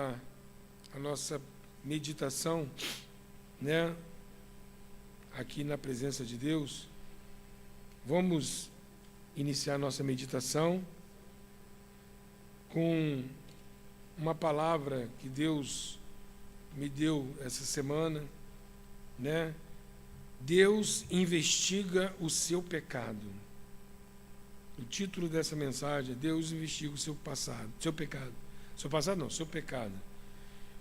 a nossa meditação, né, aqui na presença de Deus. Vamos iniciar nossa meditação com uma palavra que Deus me deu essa semana, né? Deus investiga o seu pecado. O título dessa mensagem é Deus investiga o seu passado, seu pecado. Seu passado não, seu pecado.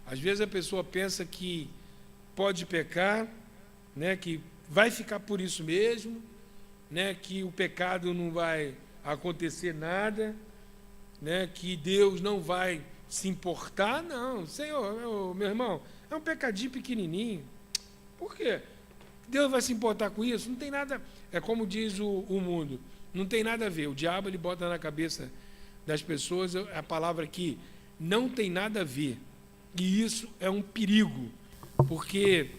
Às vezes a pessoa pensa que pode pecar, né, que vai ficar por isso mesmo, né, que o pecado não vai acontecer nada, né, que Deus não vai se importar. Não, Senhor, meu irmão, é um pecadinho pequenininho. Por quê? Deus vai se importar com isso? Não tem nada. É como diz o mundo, não tem nada a ver. O diabo, ele bota na cabeça das pessoas a palavra que não tem nada a ver. E isso é um perigo, porque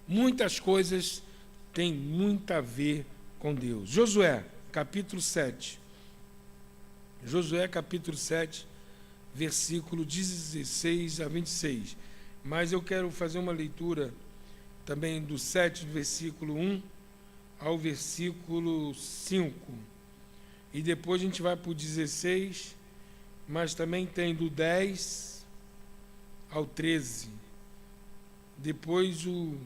muitas coisas têm muito a ver com Deus. Josué, capítulo 7. Josué, capítulo 7, versículo 16 a 26. Mas eu quero fazer uma leitura também do 7, do versículo 1 ao versículo 5. E depois a gente vai para o 16, mas também tem do 10 ao 13. Depois o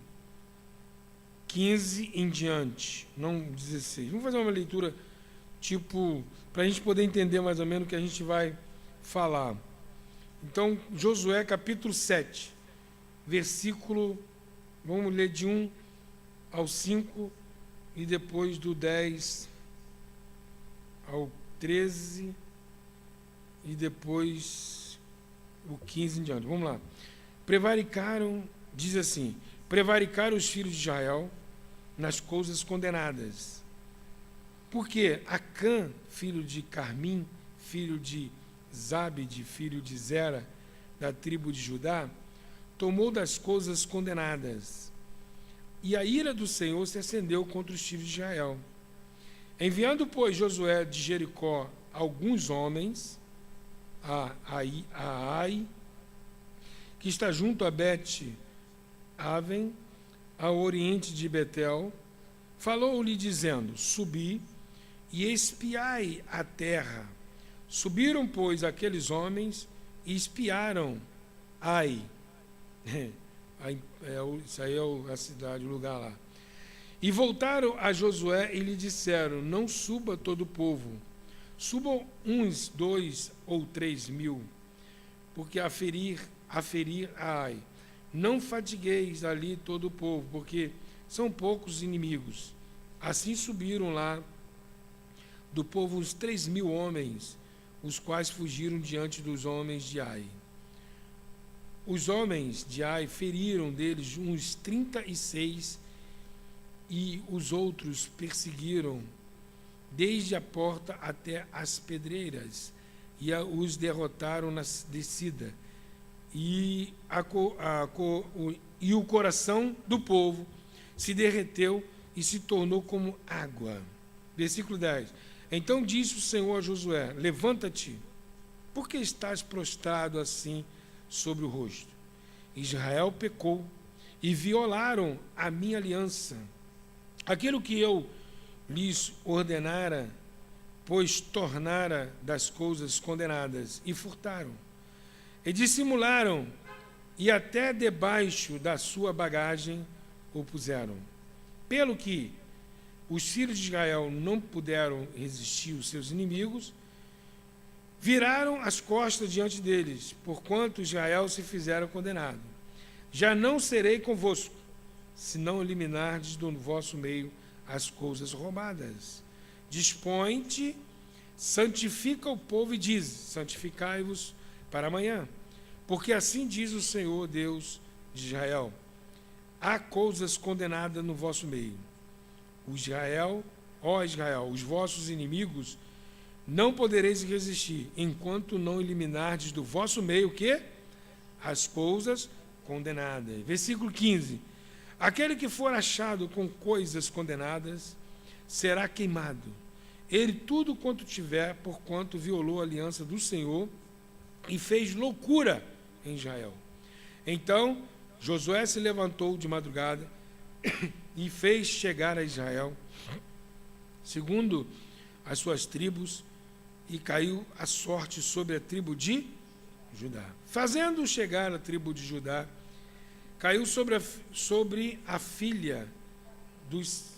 15 em diante, não 16. Vamos fazer uma leitura, tipo, para a gente poder entender mais ou menos o que a gente vai falar. Então, Josué capítulo 7, versículo, vamos ler de 1 ao 5, e depois do 10 ao 13, e depois o 15 em diante. Vamos lá. Prevaricaram, diz assim, prevaricaram os filhos de Israel nas coisas condenadas. Porque Acã, filho de Carmim, filho de Zabde, filho de Zera, da tribo de Judá, tomou das coisas condenadas. E a ira do Senhor se acendeu contra os filhos de Israel. Enviando, pois, Josué de Jericó alguns homens a Ai, que está junto a Bet-Aven, ao oriente de Betel, falou-lhe dizendo: Subi e espiai a terra. Subiram, pois, aqueles homens e espiaram Ai. Isso aí é a cidade, o lugar lá. E voltaram a Josué e lhe disseram: Não suba todo o povo, subam uns 2 ou 3 mil, porque a ferir Ai. Não fatigueis ali todo o povo, porque são poucos inimigos. Assim subiram lá do povo uns 3 mil homens, os quais fugiram diante dos homens de Ai. Os homens de Ai feriram deles uns 36, e os outros perseguiram desde a porta até as pedreiras, e os derrotaram na descida. E o coração do povo se derreteu e se tornou como água. Versículo 10. Então disse o Senhor a Josué: Levanta-te, porque estás prostrado assim sobre o rosto? Israel pecou e violaram a minha aliança, aquilo que eu lhes ordenara, pois tornara das coisas condenadas, e furtaram, e dissimularam, e até debaixo da sua bagagem o puseram. Pelo que os filhos de Israel não puderam resistir aos seus inimigos, viraram as costas diante deles, porquanto Israel se fizera condenado. Já não serei convosco, se não eliminardes do vosso meio as coisas roubadas. Dispõe-te, santifica o povo e diz: santificai-vos para amanhã, porque assim diz o Senhor Deus de Israel: há coisas condenadas no vosso meio. Israel, os vossos inimigos não podereis resistir, enquanto não eliminardes do vosso meio o quê? As coisas condenadas. Versículo 15. Aquele que for achado com coisas condenadas será queimado. Ele tudo quanto tiver, porquanto violou a aliança do Senhor e fez loucura em Israel. Então Josué se levantou de madrugada e fez chegar a Israel, segundo as suas tribos, e caiu a sorte sobre a tribo de Judá. Fazendo chegar a tribo de Judá, caiu sobre a filha dos...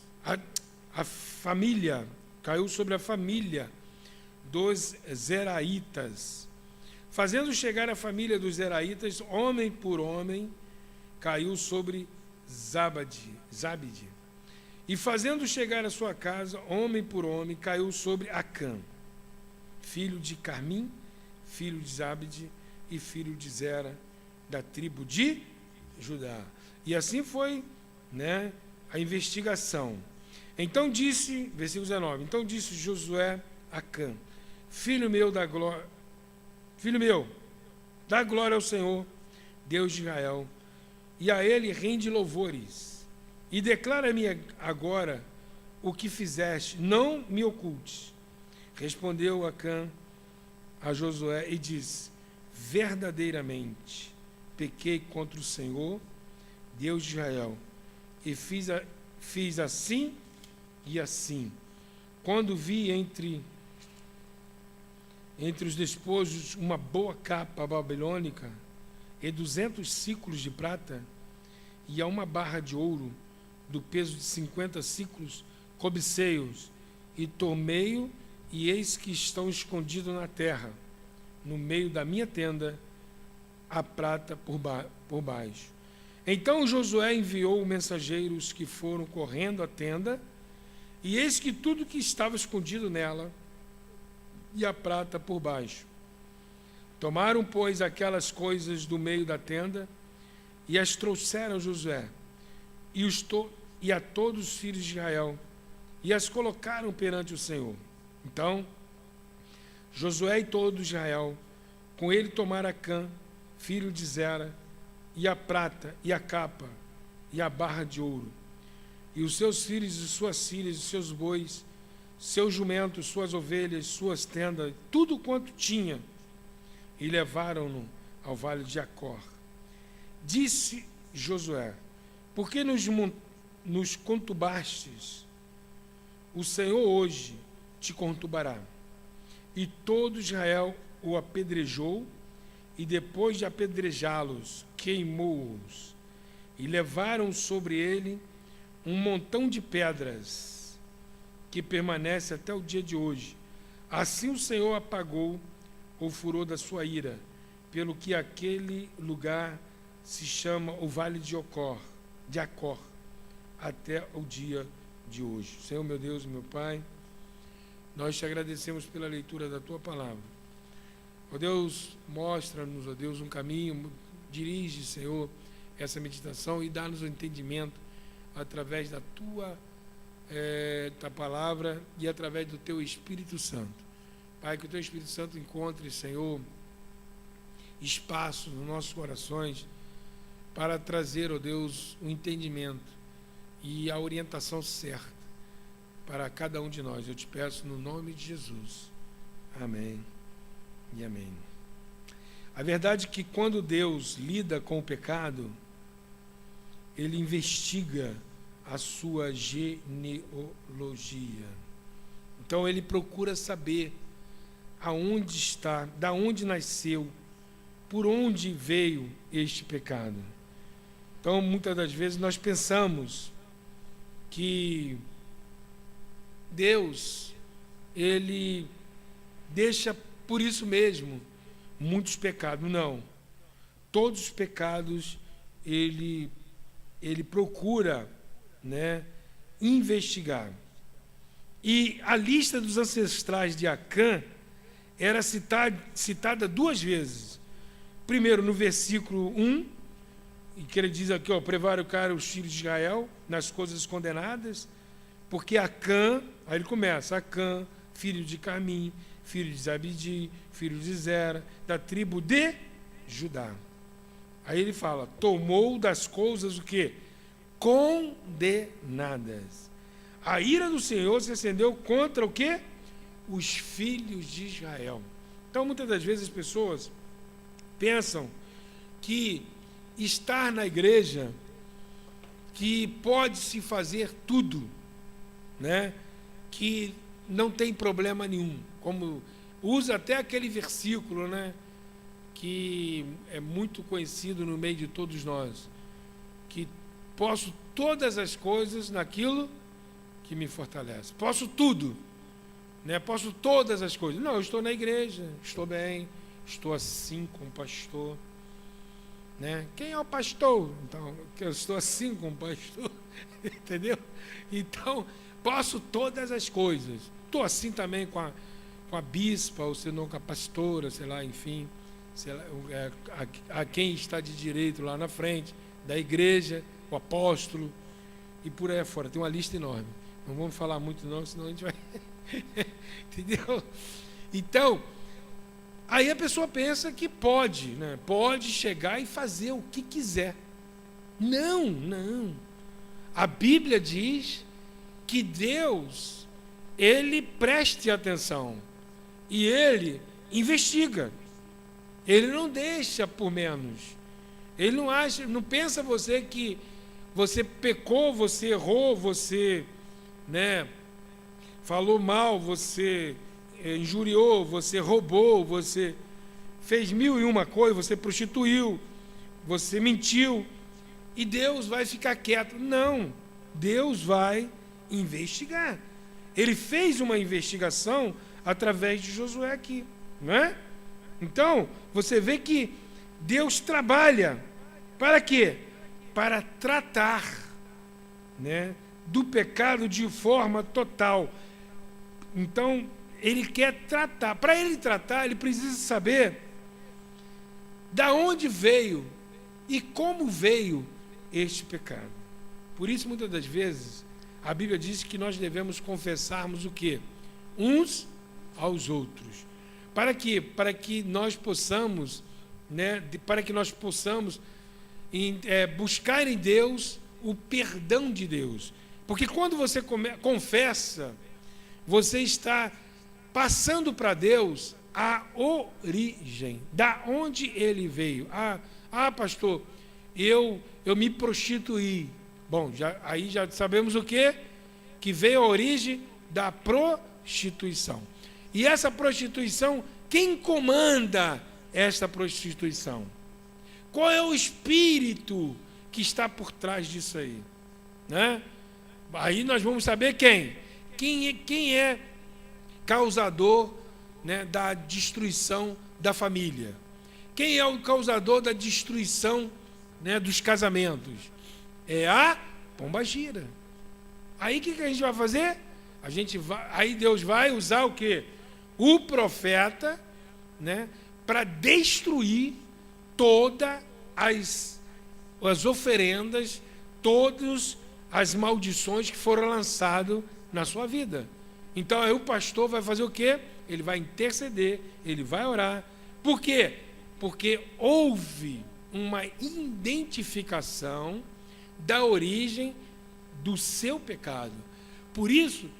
caiu sobre a família dos Zeraitas. Fazendo chegar a família dos Zeraitas, homem por homem, caiu sobre Zabde. E fazendo chegar a sua casa, homem por homem, caiu sobre Acã, filho de Carmim, filho de Zabde e filho de Zera, da tribo de Judá. E assim foi, né, a investigação. Então disse, versículo 19, então disse Josué a Acã, filho meu, dá glória ao Senhor, Deus de Israel, e a ele rende louvores, e declara-me agora o que fizeste, não me ocultes. Respondeu Acã a Josué e disse, verdadeiramente pequei contra o Senhor, Deus de Israel, e fiz assim e assim. Quando vi entre os despojos uma boa capa babilônica e 200 siclos de prata, e a uma barra de ouro do peso de 50 siclos, cobicei-os e tomei-o, e eis que estão escondidos na terra, no meio da minha tenda, a prata por baixo. Então Josué enviou mensageiros que foram correndo à tenda, e eis que tudo que estava escondido nela, e a prata por baixo. Tomaram, pois, aquelas coisas do meio da tenda, e as trouxeram a Josué, e a todos os filhos de Israel, e as colocaram perante o Senhor. Então, Josué e todo Israel, com ele tomaram Acã, filho de Zera, e a prata, e a capa, e a barra de ouro, e os seus filhos e suas filhas, e seus bois, seus jumentos, suas ovelhas, suas tendas, tudo quanto tinha, e levaram-no ao vale de Acor. Disse Josué, por que nos conturbastes? O Senhor hoje te conturbará. E todo Israel o apedrejou, e depois de apedrejá-los, queimou-os, e levaram sobre ele um montão de pedras, que permanece até o dia de hoje. Assim o Senhor apagou o furor da sua ira, pelo que aquele lugar se chama o Vale de Acor, até o dia de hoje. Senhor, meu Deus e meu Pai, nós te agradecemos pela leitura da tua palavra. Ó Deus, mostra-nos, ó Deus, um caminho, dirige, Senhor, essa meditação e dá-nos o entendimento através da tua palavra e através do teu Espírito Santo. Pai, que o teu Espírito Santo encontre, Senhor, espaço nos nossos corações para trazer, ó Deus, o entendimento e a orientação certa para cada um de nós. Eu te peço no nome de Jesus. Amém e amém. A verdade é que quando Deus lida com o pecado, Ele investiga a sua genealogia. Então Ele procura saber aonde está, da onde nasceu, por onde veio este pecado. Então, muitas das vezes nós pensamos que Deus, Ele deixa por isso mesmo muitos pecados. Não. Todos os pecados Ele procura, né, investigar. E a lista dos ancestrais de Acã era citada duas vezes. Primeiro, no versículo 1, que ele diz aqui, prevaricaram os filhos de Israel nas coisas condenadas, porque Acã, aí ele começa, Acã, filho de Carmim, filho de Zabdi, filho de Zera, da tribo de Judá. Aí ele fala, tomou das coisas o quê? Condenadas. A ira do Senhor se acendeu contra o quê? Os filhos de Israel. Então, muitas das vezes as pessoas pensam que estar na igreja, que pode-se fazer tudo, né? Que não tem problema nenhum. Como usa até aquele versículo, né? Que é muito conhecido no meio de todos nós, que posso todas as coisas naquilo que me fortalece. Posso tudo, né? Posso todas as coisas. Não, eu estou na igreja, estou bem, estou assim com o pastor, né? Quem é o pastor? Então, eu estou assim com o pastor, entendeu? Então, posso todas as coisas. Estou assim também com a bispa, ou se não com a pastora, sei lá, enfim, sei lá, a quem está de direito lá na frente, da igreja, o apóstolo, e por aí afora. Tem uma lista enorme. Não vamos falar muito não, senão a gente vai... Entendeu? Então, aí a pessoa pensa que pode, né? Pode chegar e fazer o que quiser. Não, não. A Bíblia diz que Deus, Ele preste atenção e Ele investiga. Ele não deixa por menos. Ele não acha, não pensa você que você pecou, você errou, você, né, falou mal, você injuriou, você roubou, você fez 1001 coisa, você prostituiu, você mentiu, e Deus vai ficar quieto. Não, Deus vai investigar. Ele fez uma investigação através de Josué aqui, não é? Então, você vê que Deus trabalha para quê? Para tratar, né, do pecado de forma total. Então, Ele quer tratar. Para Ele tratar, Ele precisa saber da onde veio e como veio este pecado. Por isso, muitas das vezes, a Bíblia diz que nós devemos confessarmos o quê? Uns aos outros. Para quê? Para que nós possamos, né, buscar em Deus o perdão de Deus. Porque quando você confessa, você está passando para Deus a origem, da onde ele veio. Pastor, eu me prostituí. Bom, aí já sabemos o quê? Que veio a origem da prostituição. E essa prostituição, quem comanda esta prostituição? Qual é o espírito que está por trás disso aí? Né? Aí nós vamos saber quem. Quem é causador, né, da destruição da família? Quem é o causador da destruição, né, dos casamentos? É a pombagira. Aí o que a gente vai fazer? Aí Deus vai usar o quê? O profeta, né, para destruir todas as oferendas, todas as maldições que foram lançadas na sua vida. Então aí o pastor vai fazer o quê? Ele vai interceder, ele vai orar. Por quê? Porque houve uma identificação da origem do seu pecado. Por isso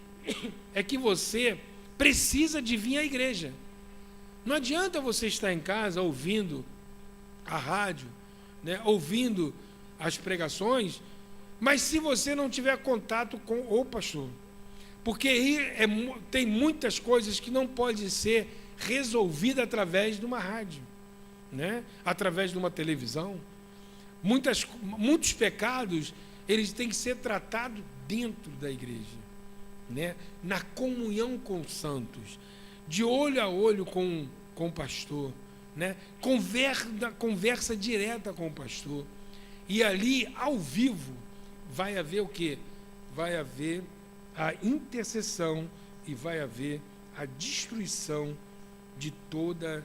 é que você precisa de vir à igreja. Não adianta você estar em casa ouvindo a rádio, né, ouvindo as pregações, mas se você não tiver contato com o pastor. Porque aí tem muitas coisas que não podem ser resolvidas através de uma rádio, né? Através de uma televisão. Muitos pecados, eles têm que ser tratados dentro da igreja, né? Na comunhão com os santos, de olho a olho com o pastor, né? Conversa direta com o pastor. E ali, ao vivo, vai haver o quê? Vai haver a intercessão e vai haver a destruição de toda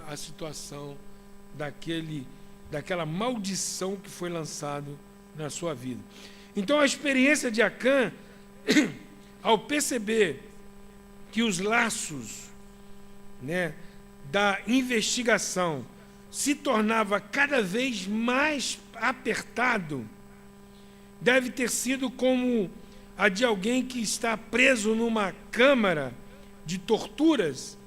a situação daquela maldição que foi lançada na sua vida. Então a experiência de Acã, ao perceber que os laços, né, da investigação se tornava cada vez mais apertado, deve ter sido como a de alguém que está preso numa câmara de torturas,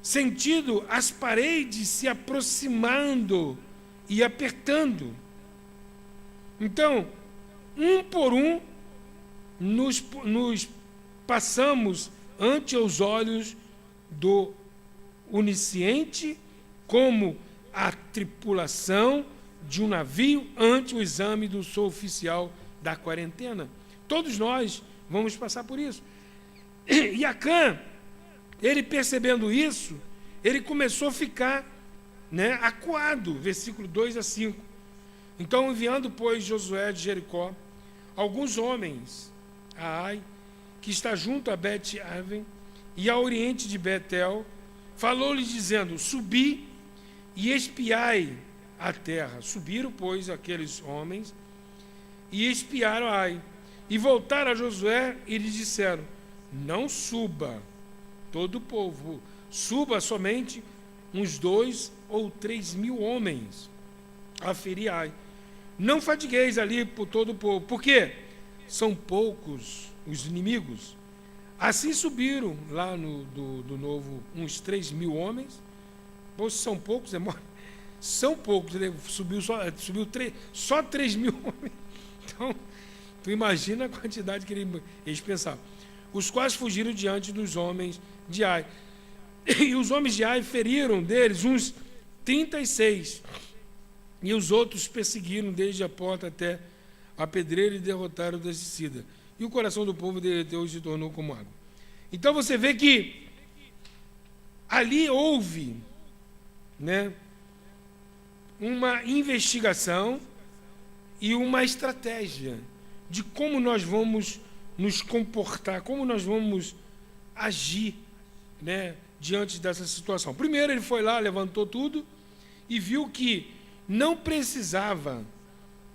sentido as paredes se aproximando e apertando. Então, um por um, nos passamos ante os olhos do onisciente, como a tripulação de um navio ante o exame do oficial da quarentena. Todos nós vamos passar por isso. E Acã, ele percebendo isso, ele começou a ficar, acuado, versículo 2 a 5. Então, enviando, pois, Josué de Jericó, alguns homens a Ai, que está junto a Bet-Aven, e ao oriente de Betel, falou-lhes dizendo: subi e espiai a terra. Subiram, pois, aqueles homens e espiaram Ai. E voltaram a Josué e lhe disseram: não suba todo o povo, suba somente uns 2 ou 3 mil homens a ferir Ai. Não fadigueis ali por todo o povo, porque são poucos os inimigos. Assim subiram lá do novo uns 3 mil homens. Pois são poucos, são poucos, subiu só 3 mil homens. Então, tu imagina a quantidade que eles pensavam. Os quais fugiram diante dos homens de Ai. E os homens de Ai feriram deles uns 36. E os outros perseguiram desde a porta até a pedreira e derrotaram o descida. E o coração do povo de Deus se tornou como água. Então você vê que ali houve, uma investigação e uma estratégia de como nós vamos nos comportar, como nós vamos agir, diante dessa situação. Primeiro ele foi lá, levantou tudo e viu que não precisava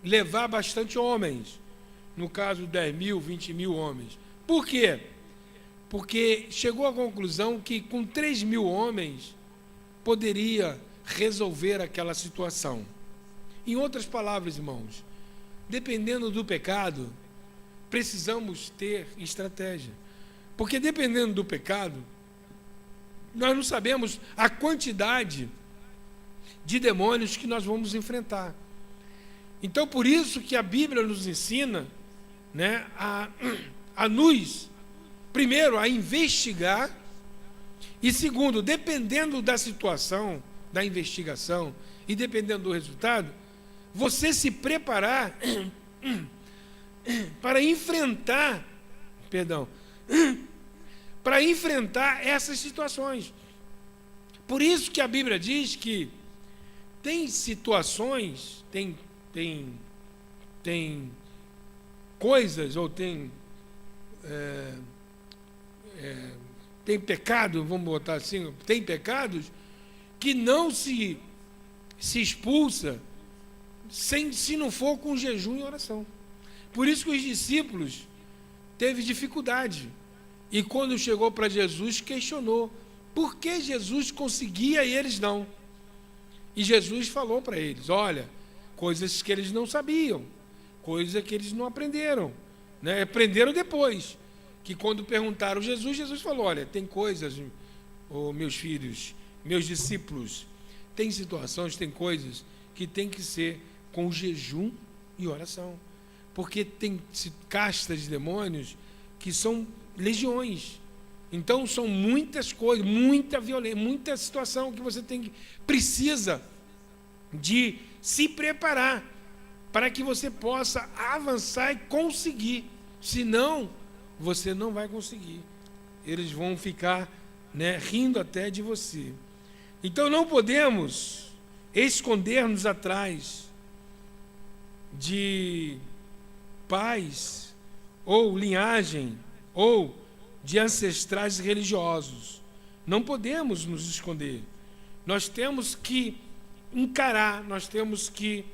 levar bastante homens, no caso 10 mil, 20 mil homens. Por quê? Porque chegou à conclusão que com 3 mil homens poderia resolver aquela situação. Em outras palavras, irmãos, dependendo do pecado, precisamos ter estratégia. Porque dependendo do pecado, nós não sabemos a quantidade de demônios que nós vamos enfrentar. Então, por isso que a Bíblia nos ensina, a nos, primeiro, a investigar, e segundo, dependendo da situação, da investigação, e dependendo do resultado, você se preparar para enfrentar, para enfrentar essas situações. Por isso que a Bíblia diz que tem situações, tem coisas, ou tem pecado, vamos botar assim, tem pecados que não se expulsa se não for com jejum e oração. Por isso que os discípulos teve dificuldade. E quando chegou para Jesus, questionou por que Jesus conseguia e eles não. E Jesus falou para eles: olha, coisas que eles não sabiam, coisas que eles não aprenderam, aprenderam depois, que quando perguntaram a Jesus, Jesus falou: olha, tem coisas, meus filhos, meus discípulos, tem situações, tem coisas que tem que ser com jejum e oração, porque tem castas de demônios que são legiões. Então são muitas coisas, muita violência, muita situação que você precisa de se preparar para que você possa avançar e conseguir. Senão, você não vai conseguir. Eles vão ficar, rindo até de você. Então não podemos esconder-nos atrás de pais ou linhagem ou de ancestrais religiosos. Não podemos nos esconder. Nós temos que encarar, nós temos que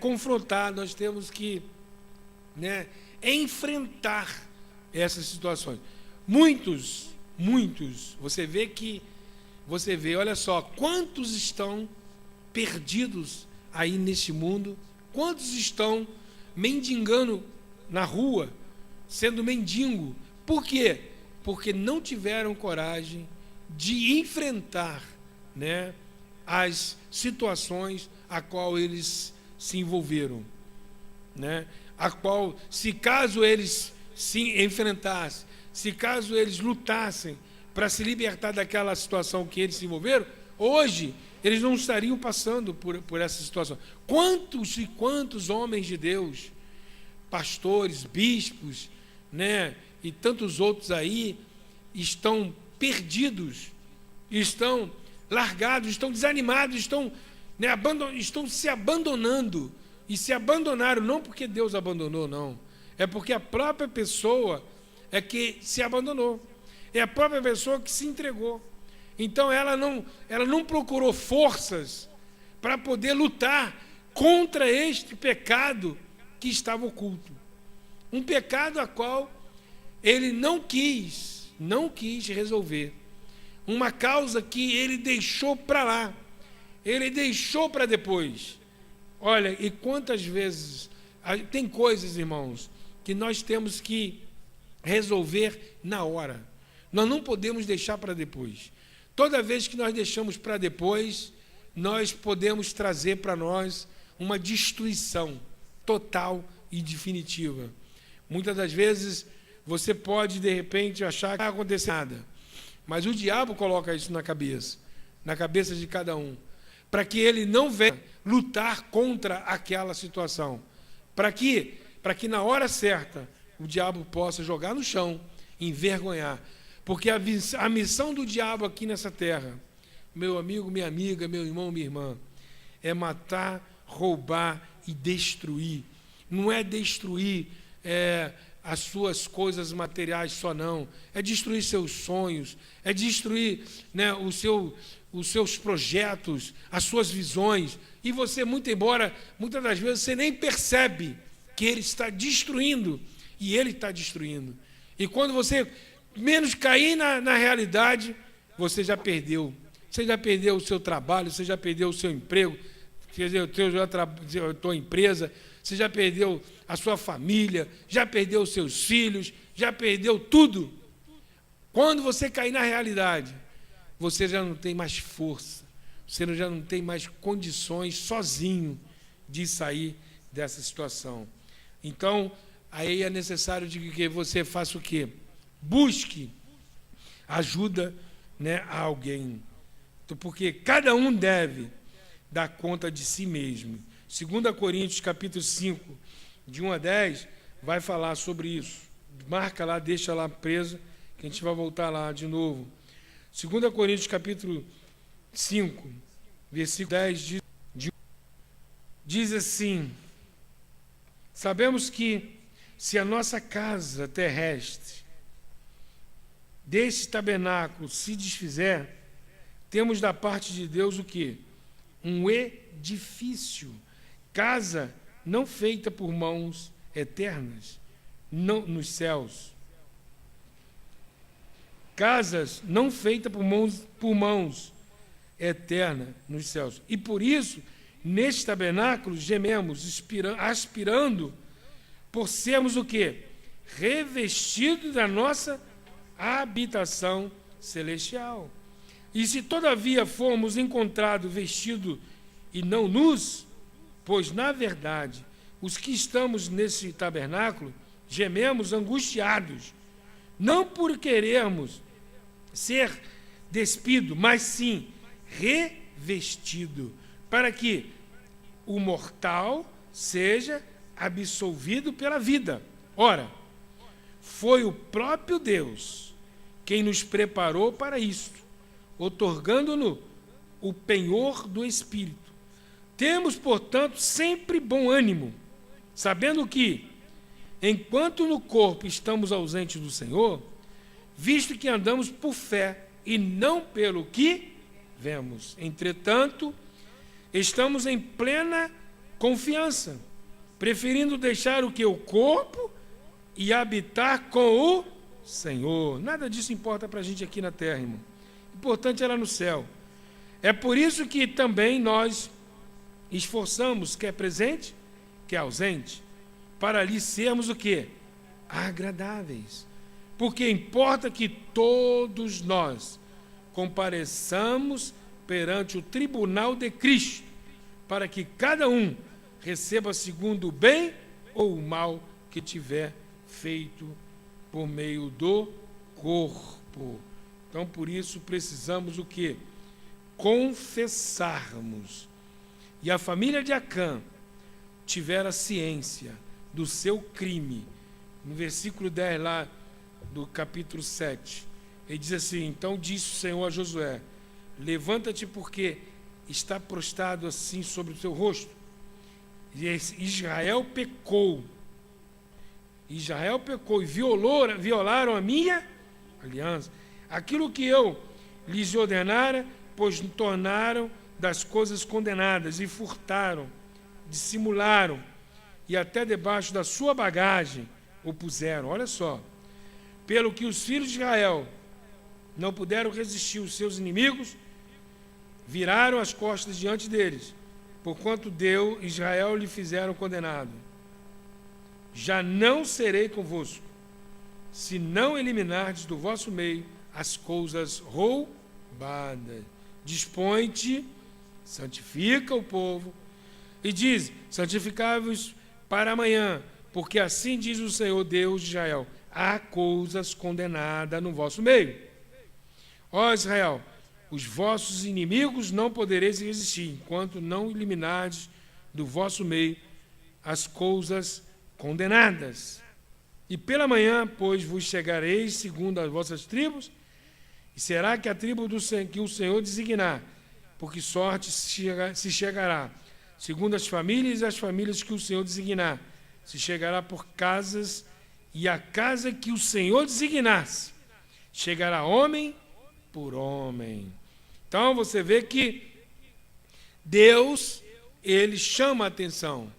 confrontar, nós temos que enfrentar essas situações. Muitos, você vê, olha só, quantos estão perdidos aí neste mundo, quantos estão mendigando na rua, sendo mendigo. Por quê? Porque não tiveram coragem de enfrentar, né, as situações a qual eles se envolveram, né, a qual, se caso eles se enfrentassem, se caso eles lutassem para se libertar daquela situação que eles se envolveram, hoje eles não estariam passando por essa situação. Quantos e quantos homens de Deus, pastores, bispos, né, e tantos outros aí, estão perdidos, estão largados, estão desanimados, estão, né, estão se abandonando, e se abandonaram não porque Deus abandonou, não, é porque a própria pessoa é que se abandonou, é a própria pessoa que se entregou. Então ela não procurou forças para poder lutar contra este pecado que estava oculto. Um pecado a qual ele não quis resolver. Uma causa que ele deixou para lá. Ele deixou para depois. Olha, e quantas vezes... Tem coisas, irmãos, que nós temos que resolver na hora. Nós não podemos deixar para depois. Toda vez que nós deixamos para depois, nós podemos trazer para nós uma destruição total e definitiva. Muitas das vezes, você pode, de repente, achar que não vai acontecer nada. Mas o diabo coloca isso na cabeça de cada um, para que ele não venha lutar contra aquela situação. Para que na hora certa, o diabo possa jogar no chão, envergonhar. Porque a missão do diabo aqui nessa terra, meu amigo, minha amiga, meu irmão, minha irmã, é matar, roubar e destruir. Não é destruir as suas coisas materiais só, não. É destruir seus sonhos, é destruir, né, os seus projetos, as suas visões. E você, muitas das vezes, você nem percebe que ele está destruindo, e ele está destruindo. E quando você menos cair na realidade, você já perdeu. Você já perdeu o seu trabalho, você já perdeu o seu emprego, a tua empresa, você já perdeu a sua família, já perdeu os seus filhos, já perdeu tudo. Quando você cair na realidade, você já não tem mais força, você já não tem mais condições sozinho de sair dessa situação. Então, aí é necessário que você faça o quê? Busque ajuda, né, a alguém. Então, porque cada um deve dar conta de si mesmo. 2 Coríntios, capítulo 5, de 1 a 10, vai falar sobre isso. Marca lá, deixa lá preso, que a gente vai voltar lá de novo. 2 Coríntios, capítulo 5, versículo 10, diz assim: sabemos que se a nossa casa terrestre desse tabernáculo se desfizer, temos da parte de Deus o quê? Um edifício, casa não feita por mãos eternas, não, nos céus. Casas não feitas por mãos eternas nos céus. E por isso, neste tabernáculo, gememos, aspirando por sermos o quê? Revestidos da nossa habitação celestial. E se todavia formos encontrados vestidos e não nus, pois na verdade os que estamos nesse tabernáculo gememos angustiados, não por querermos ser despido, mas sim revestido, para que o mortal seja absolvido pela vida. Ora, foi o próprio Deus quem nos preparou para isto, outorgando-nos o penhor do Espírito. Temos, portanto, sempre bom ânimo, sabendo que, enquanto no corpo estamos ausentes do Senhor, visto que andamos por fé e não pelo que vemos. Entretanto, estamos em plena confiança, preferindo deixar o que? O corpo e habitar com o Senhor. Nada disso importa para a gente aqui na terra, irmão. O importante é lá no céu. É por isso que também nós esforçamos, quer presente, quer ausente, para ali sermos o quê? Agradáveis. Porque importa que todos nós compareçamos perante o tribunal de Cristo, para que cada um receba segundo o bem ou o mal que tiver feito por meio do corpo. Então, por isso, precisamos o quê? Confessarmos. E a família de Acã tivera ciência do seu crime. No versículo 10 lá do capítulo 7, ele diz assim: então disse o Senhor a Josué: levanta-te, porque está prostrado assim sobre o teu rosto. E Israel pecou e violaram a minha aliança. Aquilo que eu lhes ordenara, pois tornaram das coisas condenadas e furtaram, dissimularam, e até debaixo da sua bagagem o puseram. Olha só. Pelo que os filhos de Israel não puderam resistir os seus inimigos, viraram as costas diante deles, porquanto Deus, Israel lhe fizeram condenado. Já não serei convosco, se não eliminardes do vosso meio as coisas roubadas. Dispõe-te, santifica o povo, e diz: santificai-vos para amanhã, porque assim diz o Senhor Deus de Israel: há coisas condenadas no vosso meio. Ó Israel, os vossos inimigos não podereis resistir, enquanto não eliminardes do vosso meio as coisas condenadas. E pela manhã, pois, vos chegareis segundo as vossas tribos, e será que a tribo que o Senhor designar, porque sorte se chegará, segundo as famílias e as famílias que o Senhor designar, se chegará por casas, e a casa que o Senhor designasse, chegará homem por homem. Então você vê que Deus, ele chama a atenção.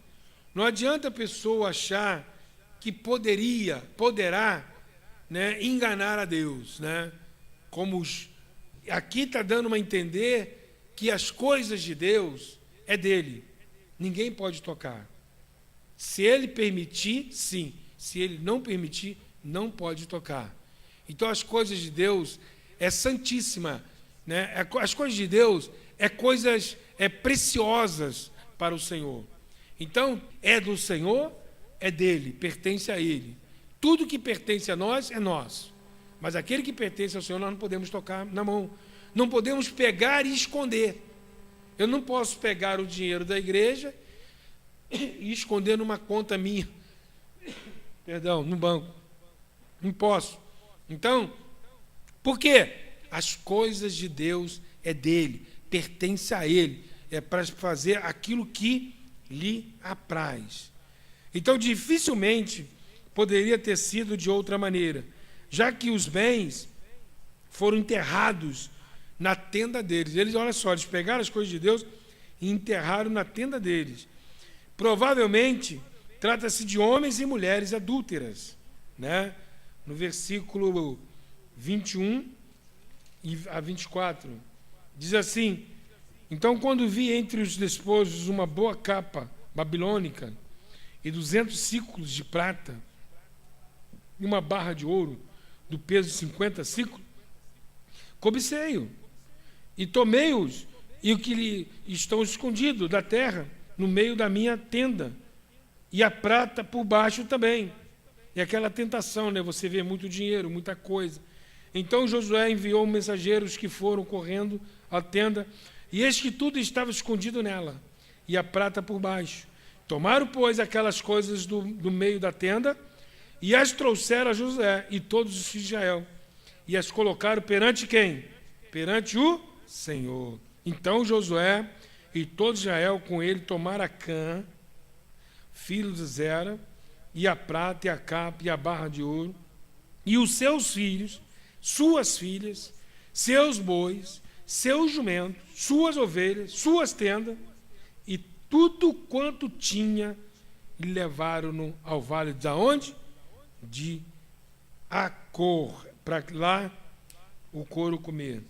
Não adianta a pessoa achar que poderá, né, enganar a Deus, né? Como aqui está dando a entender que as coisas de Deus é dele. Ninguém pode tocar. Se ele permitir, sim. Se ele não permitir, não pode tocar. Então as coisas de Deus é santíssima, né? As coisas de Deus é coisas preciosas para o Senhor. Então é do Senhor, é dele, pertence a ele. Tudo que pertence a nós é nosso. Mas aquele que pertence ao Senhor, nós não podemos tocar na mão. Não podemos pegar e esconder. Eu não posso pegar o dinheiro da igreja e esconder numa conta minha. Perdão, no banco. Não posso. Então, por quê? As coisas de Deus é dele, pertence a ele. É para fazer aquilo que lhe apraz. Então, dificilmente poderia ter sido de outra maneira, já que os bens foram enterrados na tenda deles. Eles, olha só, eles pegaram as coisas de Deus e enterraram na tenda deles. Provavelmente, trata-se de homens e mulheres adúlteras, né? No versículo 21 a 24, diz assim: então, quando vi entre os despojos uma boa capa babilônica e 200 ciclos de prata e uma barra de ouro do peso de 50 ciclos, cobicei-o e tomei-os, e o que lhe estão escondidos da terra no meio da minha tenda, e a prata por baixo também. E aquela tentação, né? Você vê muito dinheiro, muita coisa. Então Josué enviou mensageiros que foram correndo à tenda, e eis que tudo estava escondido nela, e a prata por baixo. Tomaram, pois, aquelas coisas do meio da tenda, e as trouxeram a Josué e todos os filhos de Israel, e as colocaram perante quem? Perante o Senhor. Então Josué e todo Israel com ele tomaram Acã, filho de Zera, e a prata, e a capa, e a barra de ouro, e os seus filhos, suas filhas, seus bois, seus jumentos, suas ovelhas, suas tendas, e tudo quanto tinha, e levaram-no ao vale de onde? De Acor, para lá o couro comer.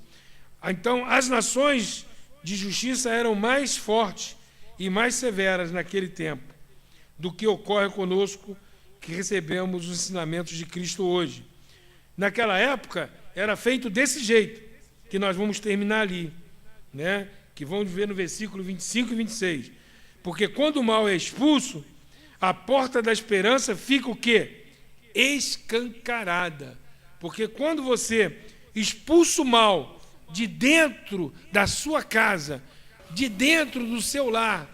Então, as nações de justiça eram mais fortes e mais severas naquele tempo do que ocorre conosco, que recebemos os ensinamentos de Cristo hoje. Naquela época, era feito desse jeito. que nós vamos terminar ali, né? Que vamos ver no versículo 25 e 26. Porque quando o mal é expulso, a porta da esperança fica o quê? Escancarada. Porque quando você expulsa o mal de dentro da sua casa, de dentro do seu lar,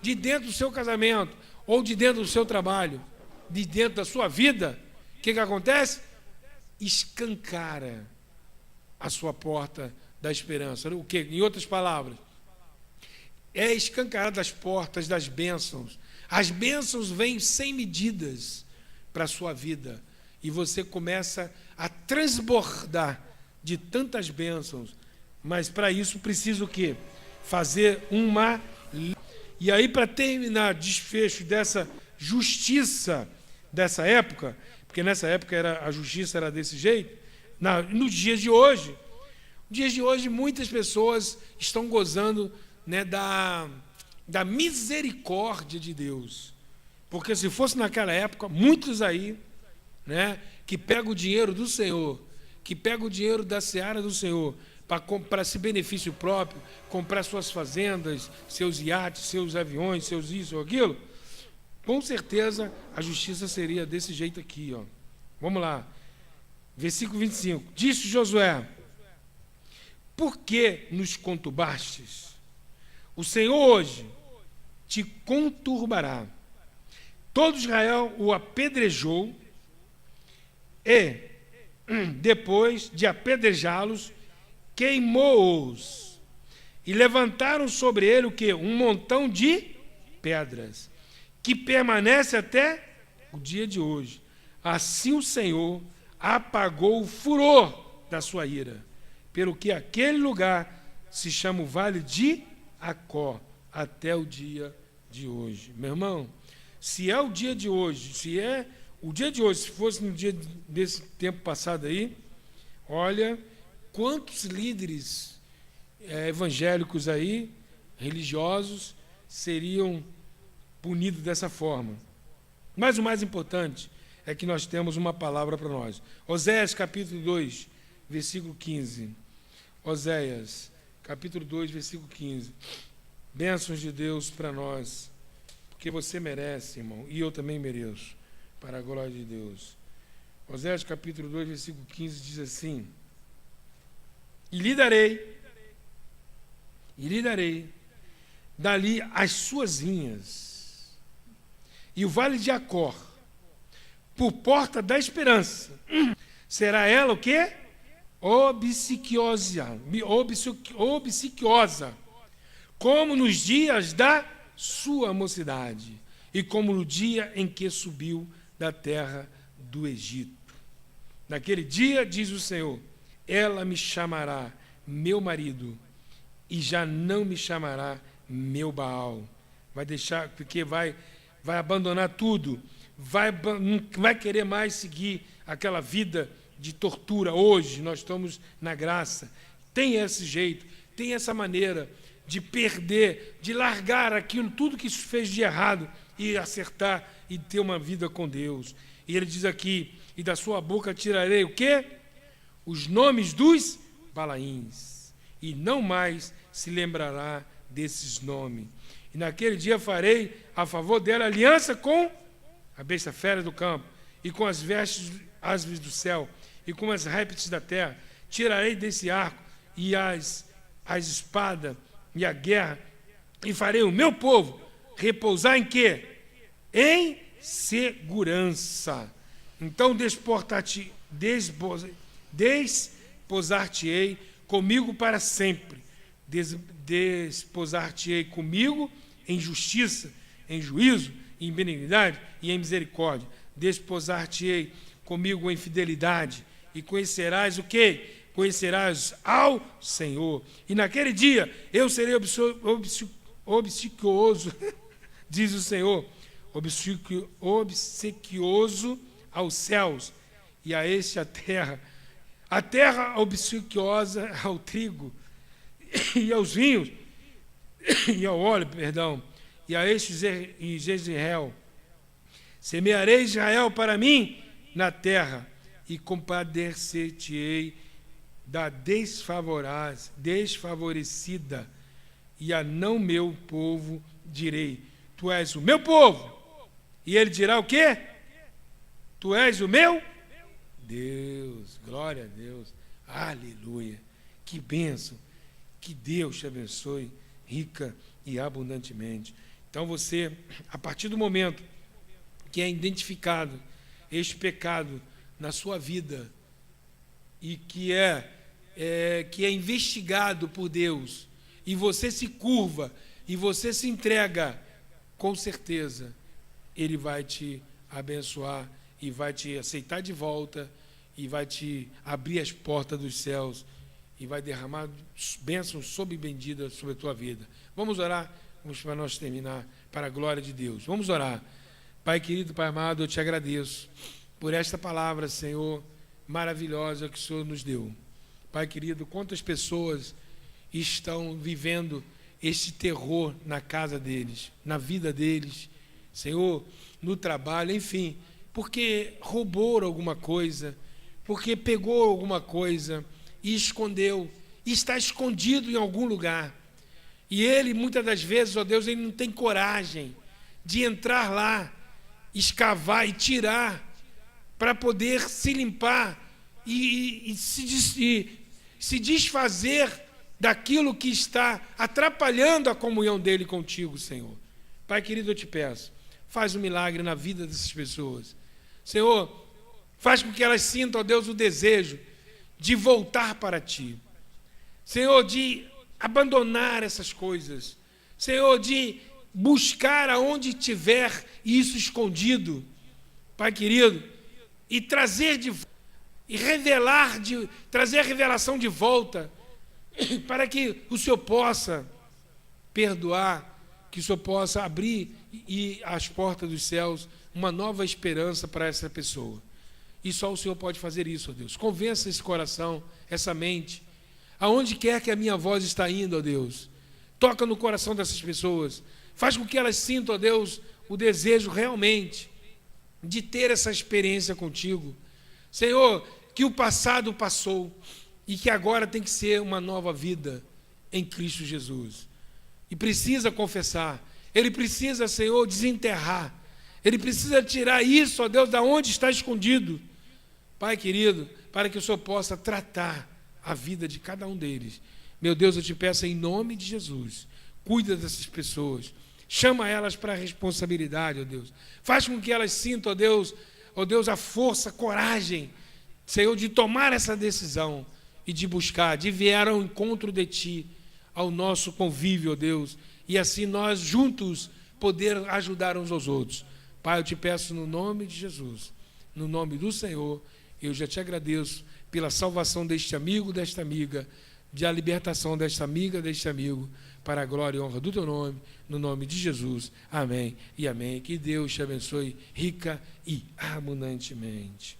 de dentro do seu casamento, ou de dentro do seu trabalho, de dentro da sua vida, o que acontece? Escancara a sua porta da esperança. O quê? Em outras palavras, é escancarada as portas das bênçãos. As bênçãos vêm sem medidas para a sua vida. E você começa a transbordar de tantas bênçãos. Mas para isso precisa o quê? Fazer uma... E aí, para terminar o desfecho dessa justiça dessa época, porque nessa época a justiça era desse jeito, nos dias de hoje, muitas pessoas estão gozando, né, da misericórdia de Deus. Porque se fosse naquela época, muitos aí, né, que pegam o dinheiro do Senhor, que pegam o dinheiro da seara do Senhor, para esse benefício próprio, comprar suas fazendas, seus iates, seus aviões, seus isso ou aquilo, com certeza a justiça seria desse jeito aqui, ó. Vamos lá. Versículo 25. Disse Josué: por que nos conturbastes? O Senhor hoje te conturbará. Todo Israel o apedrejou e, depois de apedrejá-los, queimou-os. E levantaram sobre ele o quê? Um montão de pedras, que permanece até o dia de hoje. Assim o Senhor apagou o furor da sua ira, pelo que aquele lugar se chama o Vale de Acó, até o dia de hoje. Meu irmão, se é o dia de hoje, se fosse no dia desse tempo passado aí, olha, quantos líderes evangélicos aí, religiosos, seriam punidos dessa forma. Mas o mais importante é que nós temos uma palavra para nós. Oséias, capítulo 2, versículo 15. Oséias, capítulo 2, versículo 15. Bênçãos de Deus para nós, porque você merece, irmão, e eu também mereço, para a glória de Deus. Oséias, capítulo 2, versículo 15, diz assim: E lhe darei dali as suas vinhas, e o vale de Acor, por porta da esperança. Será ela o quê? Obsequiosa, como nos dias da sua mocidade, e como no dia em que subiu da terra do Egito. Naquele dia, diz o Senhor, ela me chamará meu marido, e já não me chamará meu Baal. Vai deixar, porque vai abandonar tudo, não vai querer mais seguir aquela vida de tortura. Hoje nós estamos na graça. Tem esse jeito, tem essa maneira de perder, de largar aquilo, tudo que fez de errado, e acertar e ter uma vida com Deus. E ele diz aqui: e da sua boca tirarei o quê? Os nomes dos Balaíns, e não mais se lembrará desses nomes. E naquele dia farei a favor dela aliança com a besta fera do campo, e com as vestes aves do céu, e com as répteis da terra. Tirarei desse arco e as espadas e a guerra, e farei o meu povo repousar em quê? Em segurança. Então desposar-te-ei comigo para sempre. Desposar-te-ei comigo em justiça, em juízo, em benignidade e em misericórdia. Desposar-te-ei comigo em fidelidade, e conhecerás o quê? Conhecerás ao Senhor. E naquele dia eu serei obsequioso, diz o Senhor, obsequioso aos céus e a este a terra obsequiosa ao trigo e aos vinhos, e ao óleo, perdão, e a este Jezreel. Semearei Israel para mim na terra, e compadecer-te-ei da desfavorecida, e a não meu povo direi, tu és o meu povo. E ele dirá o quê? Tu és o meu Deus. Glória a Deus. Aleluia. Que bênção. Que Deus te abençoe rica e abundantemente. Então você, a partir do momento que é identificado este pecado na sua vida e que é investigado por Deus, e você se curva e você se entrega, com certeza Ele vai te abençoar e vai te aceitar de volta e vai te abrir as portas dos céus e vai derramar bênçãos benditas sobre a tua vida. Vamos orar, vamos para nós terminar, para a glória de Deus. Vamos orar. Pai querido, Pai amado, eu te agradeço por esta palavra, Senhor, maravilhosa que o Senhor nos deu. Pai querido, quantas pessoas estão vivendo este terror na casa deles, na vida deles, Senhor, no trabalho, enfim, porque roubou alguma coisa, porque pegou alguma coisa e escondeu, e está escondido em algum lugar. E ele, muitas das vezes, ó Deus, ele não tem coragem de entrar lá, escavar e tirar, para poder se limpar e se desfazer daquilo que está atrapalhando a comunhão dele contigo, Senhor. Pai querido, eu te peço, faz um milagre na vida dessas pessoas. Senhor, faz com que elas sintam, ó Deus, o desejo de voltar para Ti. Senhor, de abandonar essas coisas. Senhor, de buscar aonde tiver isso escondido, Pai querido, e trazer e revelar, trazer a revelação de volta, para que o Senhor possa perdoar, que o Senhor possa abrir as portas dos céus, uma nova esperança para essa pessoa. E só o Senhor pode fazer isso, ó Deus. Convença esse coração, essa mente, aonde quer que a minha voz está indo, ó Deus. Toca no coração dessas pessoas. Faz com que elas sintam, ó Deus, o desejo realmente de ter essa experiência contigo. Senhor, que o passado passou e que agora tem que ser uma nova vida em Cristo Jesus. E precisa confessar. Ele precisa, Senhor, desenterrar. Ele precisa tirar isso, ó Deus, da onde está escondido. Pai querido, para que o Senhor possa tratar a vida de cada um deles. Meu Deus, eu te peço em nome de Jesus, cuida dessas pessoas. Chama elas para a responsabilidade, ó Deus. Faz com que elas sintam, ó Deus, a força, a coragem, Senhor, de tomar essa decisão e de buscar, de vir ao encontro de Ti, ao nosso convívio, ó Deus, e assim nós juntos poder ajudar uns aos outros. Pai, eu te peço no nome de Jesus, no nome do Senhor, eu já te agradeço pela salvação deste amigo, desta amiga, da libertação desta amiga, deste amigo, para a glória e honra do teu nome, no nome de Jesus. Amém e amém. Que Deus te abençoe rica e abundantemente.